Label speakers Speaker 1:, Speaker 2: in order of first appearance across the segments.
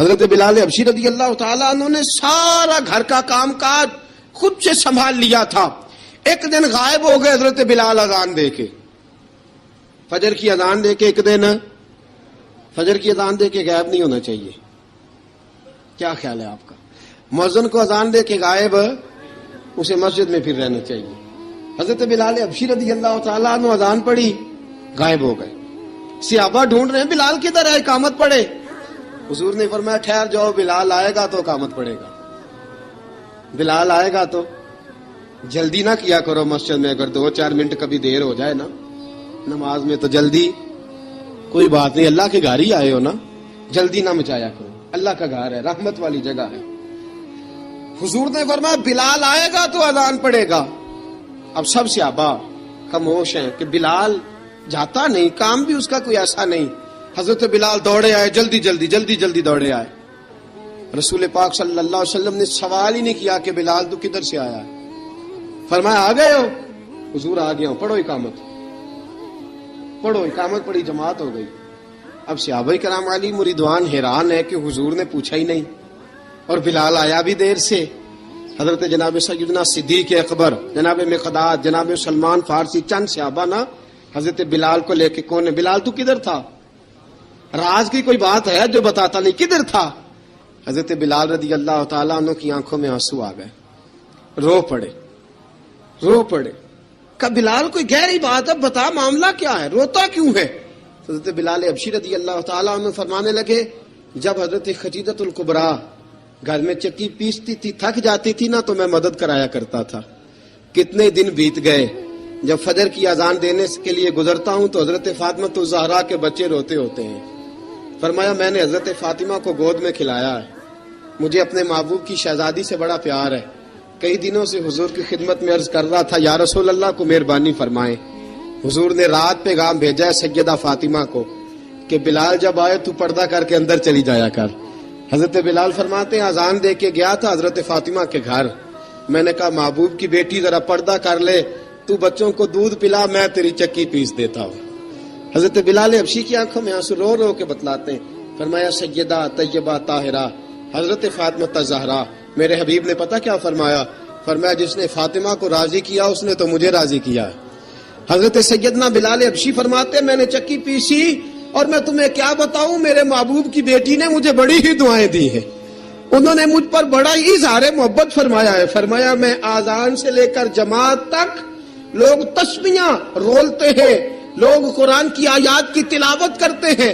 Speaker 1: حضرت بلال حبشی رضی اللہ تعالیٰ عنہ نے سارا گھر کا کام کاج خود سے سنبھال لیا تھا. ایک دن غائب ہو گئے حضرت بلال اذان دے کے, فجر کی اذان دے کے. ایک دن فجر کی اذان دے کے غائب نہیں ہونا چاہیے. کیا خیال ہے آپ کا؟ مؤذن کو اذان دے کے غائب, اسے مسجد میں پھر رہنا چاہیے. حضرت بلال حبشی رضی اللہ تعالیٰ عنہ اذان پڑھی, غائب ہو گئے. صحابہ ڈھونڈ رہے ہیں بلال کدھر ہے, اقامت پڑھے. حضور نے فرمایا ٹھہر جاؤ, بلال آئے گا تو اقامت پڑھے گا. بلال آئے گا تو جلدی نہ کیا کرو مسجد میں. اگر 2-4 منٹ کبھی دیر ہو جائے نا نماز میں تو جلدی کوئی بات نہیں, اللہ کے گھر ہی آئے ہو نا, جلدی نہ مچایا کرو. اللہ کا گھر ہے, رحمت والی جگہ ہے. حضور نے فرمایا بلال آئے گا تو اذان پڑھے گا. اب سب صحابہ خاموش ہیں کہ بلال جاتا نہیں, کام بھی اس کا کوئی ایسا نہیں. حضرت بلال دوڑے آئے, جلدی جلدی جلدی جلدی دوڑے آئے. رسول پاک صلی اللہ علیہ وسلم نے سوال ہی نہیں کیا کہ بلال تو کدھر سے آیا ہے. فرمایا آ گئے ہو؟ حضور آ گیا ہوں. پڑھو اقامت, پڑھو اقامت. پڑھی, جماعت ہو گئی. اب صحابہ کرام علی مریدوان حیران ہے کہ حضور نے پوچھا ہی نہیں اور بلال آیا بھی دیر سے. حضرت جناب سیدنا صدیق اکبر, جناب مقداد, جناب سلمان فارسی, چند صحابہ نا حضرت بلال کو لے کے, کون ہے بلال تو کدھر تھا؟ راز کی کوئی بات ہے جو بتاتا نہیں, کدھر تھا؟ حضرت بلال رضی اللہ تعالیٰ عنہ کی آنکھوں میں آنسو آ گئے, رو پڑے, رو پڑے. کہ بلال کوئی گہری بات ہے, بتا معاملہ کیا ہے, روتا کیوں ہے؟ حضرت بلال حبشی رضی اللہ تعالیٰ عنہ فرمانے لگے جب حضرت خدیجۃ الکبریٰ گھر میں چکی پیستی تھی, تھک جاتی تھی نا تو میں مدد کرایا کرتا تھا. کتنے دن بیت گئے, جب فجر کی اذان دینے کے لیے گزرتا ہوں تو حضرت فاطمہ الزہرا کے بچے روتے ہوتے ہیں. فرمایا میں نے حضرت فاطمہ کو گود میں کھلایا ہے, مجھے اپنے محبوب کی شہزادی سے بڑا پیار ہے. کئی دنوں سے حضور کی خدمت میں عرض کر رہا تھا یا رسول اللہ کو مہربانی فرمائیں. حضور نے رات پیغام بھیجا ہے سیدہ فاطمہ کو کہ بلال جب آئے تو پردہ کر کے اندر چلی جایا کر. حضرت بلال فرماتے ہیں اذان دے کے گیا تھا حضرت فاطمہ کے گھر, میں نے کہا محبوب کی بیٹی ذرا پردہ کر لے, تو بچوں کو دودھ پلا, میں تیری چکی پیس دیتا ہوں. حضرت بلال حبشی کی آنکھوں میں آنسو رو رو کے بتلاتے ہیں. فرمایا سیدہ طیبہ طاہرہ حضرت فاطمہ الزہرا, میرے حبیب نے پتہ کیا فرمایا؟ فرمایا جس نے فاطمہ کو راضی کیا اس نے تو مجھے راضی کیا. حضرت سیدنا بلال حبشی فرماتے میں نے چکی پیسی اور میں تمہیں کیا بتاؤں, میرے محبوب کی بیٹی نے مجھے بڑی ہی دعائیں دی ہیں, انہوں نے مجھ پر بڑا ہی اظہار محبت فرمایا ہے. فرمایا میں آذان سے لے کر جماعت تک لوگ تسبیحاں رولتے ہیں, لوگ قرآن کی آیات کی تلاوت کرتے ہیں,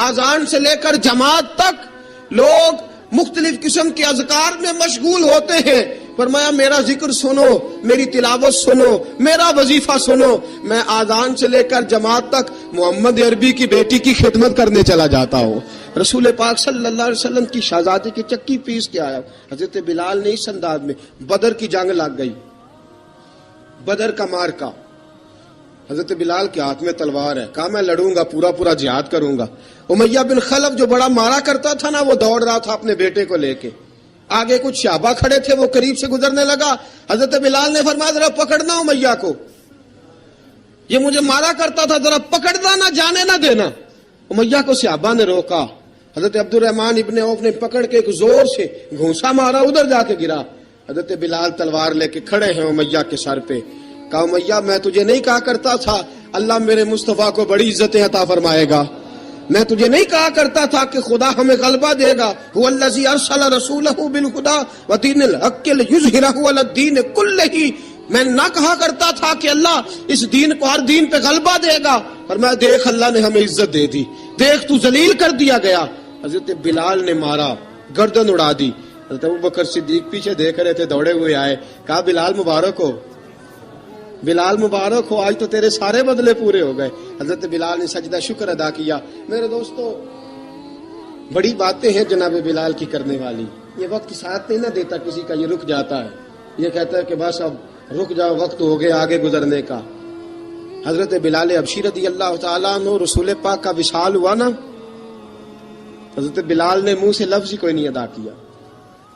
Speaker 1: آذان سے لے کر جماعت تک لوگ مختلف قسم کے اذکار میں مشغول ہوتے ہیں. فرمایا میرا ذکر سنو, میری تلاوت سنو, میرا وظیفہ سنو. میں آذان سے لے کر جماعت تک محمد عربی کی بیٹی کی خدمت کرنے چلا جاتا ہوں. رسول پاک صلی اللہ علیہ وسلم کی شہزادی کی چکی پیس کے آیا. حضرت بلال نے اس انداز میں, بدر کی جنگ لگ گئی, بدر کا مارکا, حضرت بلال کے ہاتھ میں تلوار ہے, کہا میں لڑوں گا, پورا پورا جہاد کروں گا. امیہ بن خلف جو بڑا مارا کرتا تھا نا, وہ دوڑ رہا تھا اپنے بیٹے کو لے کے. آگے کچھ صحابہ کھڑے تھے, وہ قریب سے گزرنے لگا. حضرت بلال نے فرمایا ذرا پکڑنا امیہ کو, یہ مجھے مارا کرتا تھا, ذرا پکڑنا, نہ جانے نہ دینا. امیہ کو صحابہ نے روکا. حضرت عبد الرحمن ابن عوف نے پکڑ کے ایک زور سے گھونسا مارا, ادھر جا کے گرا. حضرت بلال تلوار لے کے کھڑے ہیں امیہ کے سر پہ. کہا امیہ میں تجھے نہیں کہا کرتا تھا اللہ میرے مصطفیٰ کو بڑی عزتیں عطا فرمائے گا؟ میں تجھے نہیں کہا کرتا تھا کہ خدا ہمیں غلبہ دے گا؟ هو الذی ارسل رسولہ بالہدی ودین الحق لیظہرہ علی الدین کلہ. میں نہ کہا کرتا تھا کہ اللہ اس دین کو ہر دین پہ غلبہ دے گا, پر میں دیکھ اللہ نے ہمیں عزت دے دی, دیکھ تو ذلیل کر دیا گیا. حضرت بلال نے مارا, گردن اڑا دی. حضرت ابوبکر صدیق پیچھے دیکھ رہے تھے, دوڑے ہوئے آئے, کہا بلال مبارک ہو, بلال مبارک ہو, آج تو تیرے سارے بدلے پورے ہو گئے. حضرت بلال نے سجدہ شکر ادا کیا. میرے دوستو بڑی باتیں ہیں جناب بلال کی کرنے والی. یہ وقت ساتھ نہیں نہ دیتا کسی کا, یہ رک جاتا ہے, یہ کہتا ہے کہ بس اب رک جاؤ, وقت ہو گیا آگے گزرنے کا. حضرت بلال حبشی رضی اللہ تعالیٰ عنہ رسول پاک کا وصال ہوا نا, حضرت بلال نے منہ سے لفظ ہی کوئی نہیں ادا کیا.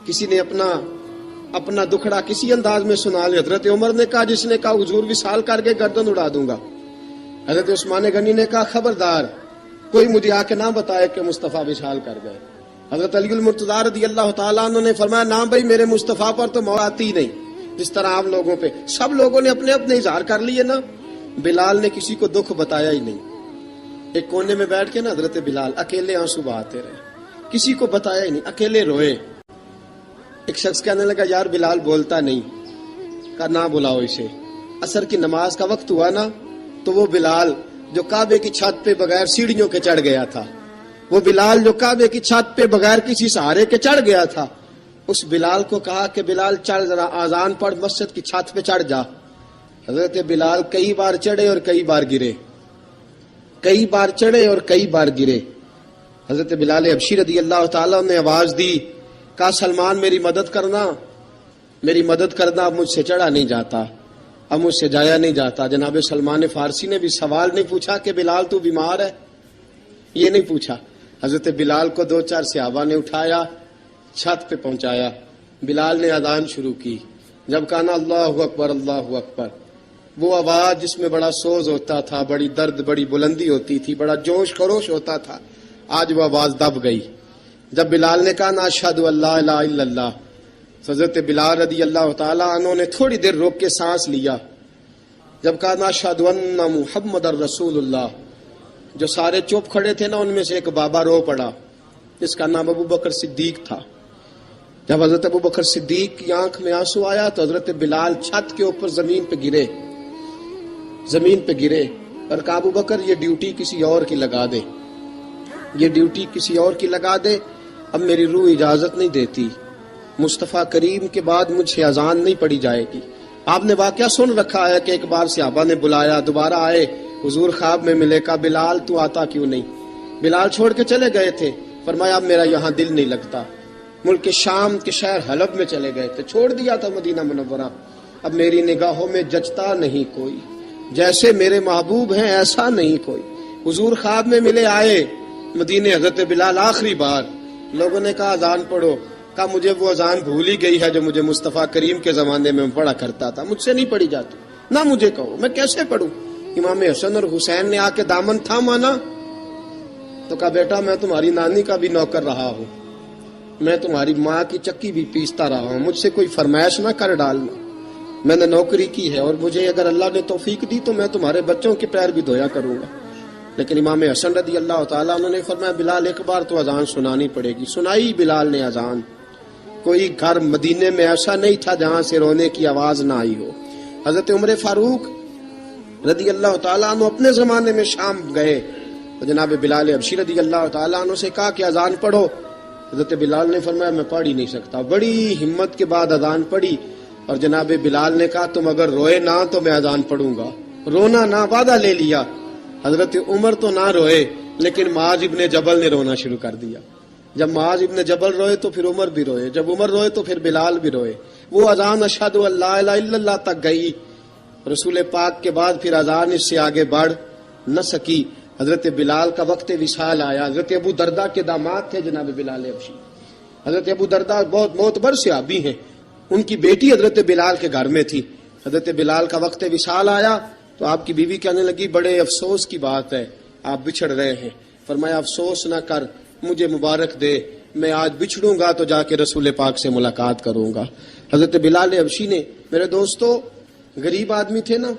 Speaker 1: کسی نے اپنا دکھڑا کسی انداز میں سنا لیا. حضرت عمر نے کہا, جس نے کہا حضور وصال کر کے گردن اڑا دوں گا. حضرت عثمان غنی نے کہا خبردار کوئی مجھے آ کے نہ بتائے کہ مصطفیٰ وصال کر گئے. حضرت علی المرتضیٰ رضی اللہ تعالیٰ عنہ نے فرمایا نہ بھائی میرے مصطفیٰ پر تو موت آتی نہیں جس طرح آپ لوگوں پہ. سب لوگوں نے اپنے اپنے اظہار کر لیے نا. بلال نے کسی کو دکھ بتایا ہی نہیں. ایک کونے میں بیٹھ کے نا حضرت بلال اکیلے آنسو بہاتے رہے, کسی کو بتایا ہی نہیں, اکیلے روئے. ایک شخص کہنے لگا یار بلال بولتا نہیں. کہا نہ بلاؤ اسے. عصر کی نماز کا وقت ہوا نا تو وہ بلال جو کعبے کی چھت پہ بغیر سیڑھیوں کے چڑھ گیا تھا, وہ بلال جو کعبے کی چھت پہ بغیر کسی سہارے کے چڑھ گیا تھا, اس بلال کو کہا کہ بلال چڑھ ذرا آذان پڑھ مسجد کی چھت پہ چڑھ جا. حضرت بلال کئی بار چڑھے اور کئی بار گرے, کئی بار چڑھے اور کئی بار گرے. حضرت بلال حبشی رضی اللہ تعالیٰ نے آواز دی, کہا سلمان میری مدد کرنا, میری مدد کرنا, اب مجھ سے چڑھا نہیں جاتا, اب مجھ سے جایا نہیں جاتا. جناب سلمان فارسی نے بھی سوال نہیں پوچھا کہ بلال تو بیمار ہے, یہ نہیں پوچھا. حضرت بلال کو 2-4 صحابہ نے اٹھایا, چھت پہ پہنچایا. بلال نے اذان شروع کی. جب کہا نا اللہ اکبر اللہ اکبر, وہ آواز جس میں بڑا سوز ہوتا تھا, بڑی درد, بڑی بلندی ہوتی تھی, بڑا جوش خروش ہوتا تھا, آج وہ آواز دب گئی. جب بلال نے کہا نا اشہد ان لا الہ الا اللہ, حضرت بلال رضی اللہ تعالیٰ عنہ نے تھوڑی دیر روک کے سانس لیا. جب کہا نا اشہد ان محمد الرسول اللہ, جو سارے چپ کھڑے تھے نا ان میں سے ایک بابا رو پڑا, جس کا نام ابو بکر صدیق تھا. جب حضرت ابو بکر صدیق کی آنکھ میں آنسو آیا تو حضرت بلال چھت کے اوپر زمین پہ گرے, زمین پہ گرے اور کہا ابو بکر یہ ڈیوٹی کسی اور کی لگا دے, یہ ڈیوٹی کسی اور کی لگا دے, اب میری روح اجازت نہیں دیتی, مصطفیٰ کریم کے بعد مجھ سے اذان نہیں پڑی جائے گی. آپ نے واقعہ سن رکھا ہے کہ ایک بار صحابہ نے بلایا, دوبارہ آئے, حضور خواب میں ملے, کہا بلال تو آتا کیوں نہیں. بلال چھوڑ کے چلے گئے تھے, فرمایا اب میرا یہاں دل نہیں لگتا. ملک شام کے شہر حلب میں چلے گئے تھے, چھوڑ دیا تھا مدینہ منورہ, اب میری نگاہوں میں جچتا نہیں کوئی, جیسے میرے محبوب ہیں ایسا نہیں کوئی. حضور خواب میں ملے, آئے مدینے, حضرت بلال آخری بار, لوگوں نے کہا اذان پڑھو, کہا مجھے وہ اذان بھول ہی گئی ہے جو مجھے مصطفیٰ کریم کے زمانے میں پڑھا کرتا تھا, مجھ سے نہیں پڑھی جاتی, نہ مجھے کہو میں کیسے پڑھوں. امام حسن اور حسین نے آ کے دامن تھاما نا تو کہا بیٹا میں تمہاری نانی کا بھی نوکر رہا ہوں, میں تمہاری ماں کی چکی بھی پیستا رہا ہوں, مجھ سے کوئی فرمائش نہ کر ڈالنا, میں نے نوکری کی ہے اور مجھے اگر اللہ نے توفیق دی تو میں تمہارے بچوں کے پیر بھی دھویا کروں گا. لیکن امام حسن رضی اللہ تعالیٰ انہوں نے فرمایا بلال ایک بار تو اذان سنانی پڑے گی. سنائی بلال نے اذان. کوئی گھر مدینے میں ایسا نہیں تھا جہاں سے رونے کی آواز نہ آئی ہو. حضرت عمر فاروق رضی اللہ تعالیٰ عنہ اپنے زمانے میں شام گئے تو جناب بلال حبشی رضی اللہ تعالیٰ عنہ سے کہا کہ اذان پڑھو. حضرت بلال نے فرمایا میں پڑھ ہی نہیں سکتا. بڑی ہمت کے بعد اذان پڑھی اور جناب بلال نے کہا تم اگر روئے نہ تو میں اذان پڑھوں گا. رونا نہ, وعدہ لے لیا. حضرت عمر تو نہ روئے لیکن معاذ ابن جبل نے رونا شروع کر دیا. جب معاذ ابن جبل روئے تو پھر عمر بھی روئے, جب عمر روئے تو پھر بلال بھی روئے. وہ اذان اشہد ان لا الہ الا اللہ تک گئی. رسول پاک کے بعد پھر اذان اس سے آگے بڑھ نہ سکی. حضرت بلال کا وقت وصال آیا. حضرت ابو درداء کے داماد تھے جناب بلال حبشی. حضرت ابو درداء بہت معتبر صحابی ہیں, ان کی بیٹی حضرت بلال کے گھر میں تھی. حضرت بلال کا وقت وصال آیا تو آپ کی بیوی کہنے لگی بڑے افسوس کی بات ہے, آپ بچھڑ رہے ہیں. فرمایا افسوس نہ کر, مجھے مبارک دے, میں آج بچھڑوں گا تو جا کے رسول پاک سے ملاقات کروں گا. حضرت بلال حبشی نے, میرے دوستو, غریب آدمی تھے نا,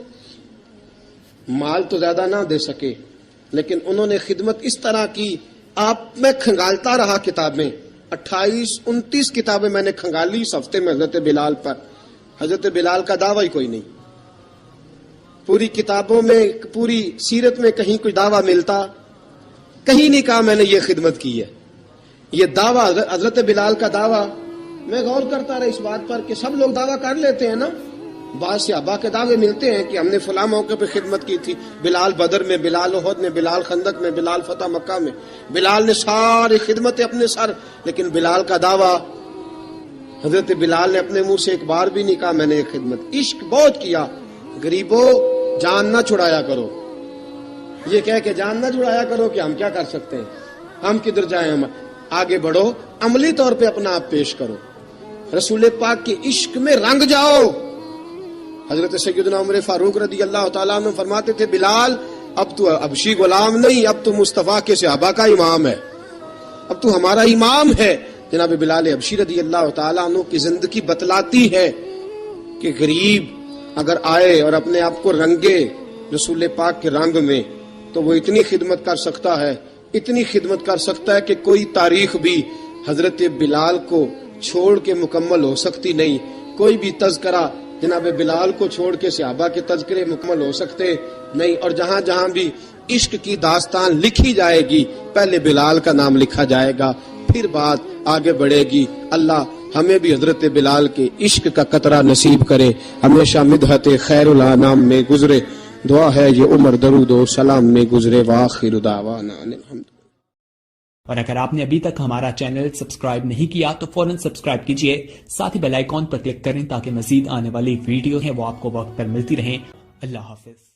Speaker 1: مال تو زیادہ نہ دے سکے لیکن انہوں نے خدمت اس طرح کی. آپ میں کھنگالتا رہا کتابیں, 28-29 کتابیں میں نے کھنگالی اس ہفتے میں حضرت بلال پر. حضرت بلال کا دعویٰ ہی کوئی نہیں. پوری کتابوں میں, پوری سیرت میں کہیں کوئی دعویٰ ملتا, کہیں نہیں کہا میں نے یہ خدمت کی ہے. یہ دعویٰ حضرت بلال کا دعویٰ, میں غور کرتا رہا اس بات پر کہ سب لوگ دعویٰ کر لیتے ہیں نا, بعض صحابہ کے دعوے ملتے ہیں کہ ہم نے فلاں موقع پہ خدمت کی تھی, بلال بدر میں, بلال احد میں, بلال خندق میں, بلال فتح مکہ میں, بلال نے ساری خدمتیں اپنے سر. لیکن بلال کا دعویٰ, حضرت بلال نے اپنے منہ سے ایک بار بھی نہیں کہا میں نے یہ خدمت. عشق بہت کیا. غریبوں جان نہ چھڑایا کرو, یہ کہہ کہ جان نہ چھڑایا کرو کہ ہم کیا کر سکتے ہیں, ہم کدھر جائیں, ہم آگے بڑھو, عملی طور پہ اپنا آپ پیش کرو, رسول پاک کے عشق میں رنگ جاؤ. حضرت سیدنا عمر فاروق رضی اللہ تعالیٰ عنہ فرماتے تھے بلال اب تو حبشی غلام نہیں, اب تو مصطفیٰ کے صحابہ کا امام ہے. اب تو ہمارا امام ہے. جناب بلال حبشی رضی اللہ تعالیٰ عنہ کی زندگی بتلاتی ہے کہ غریب اگر آئے اور اپنے آپ کو رنگے رسول پاک کے رنگ میں تو وہ اتنی خدمت کر سکتا ہے، اتنی خدمت کر سکتا ہے کہ کوئی تاریخ بھی حضرت بلال کو چھوڑ کے مکمل ہو سکتی نہیں. کوئی بھی تذکرہ جناب بلال کو چھوڑ کے صحابہ کے تذکرے مکمل ہو سکتے نہیں. اور جہاں جہاں بھی عشق کی داستان لکھی جائے گی پہلے بلال کا نام لکھا جائے گا، پھر بات آگے بڑھے گی. اللہ ہمیں بھی حضرت بلال کے عشق کا قطرہ نصیب کرے، ہمیشہ مدحت خیر الانام میں گزرے. دعا ہے یہ عمر درود و سلام میں گزرے. وآخر دعوانا الحمد.
Speaker 2: اور اگر آپ نے ابھی تک ہمارا چینل سبسکرائب نہیں کیا تو فوراً سبسکرائب کیجئے، ساتھ ہی بیل آئیکن پر کلک کریں تاکہ مزید آنے والی ویڈیو ہیں وہ آپ کو وقت پر ملتی رہیں. اللہ حافظ.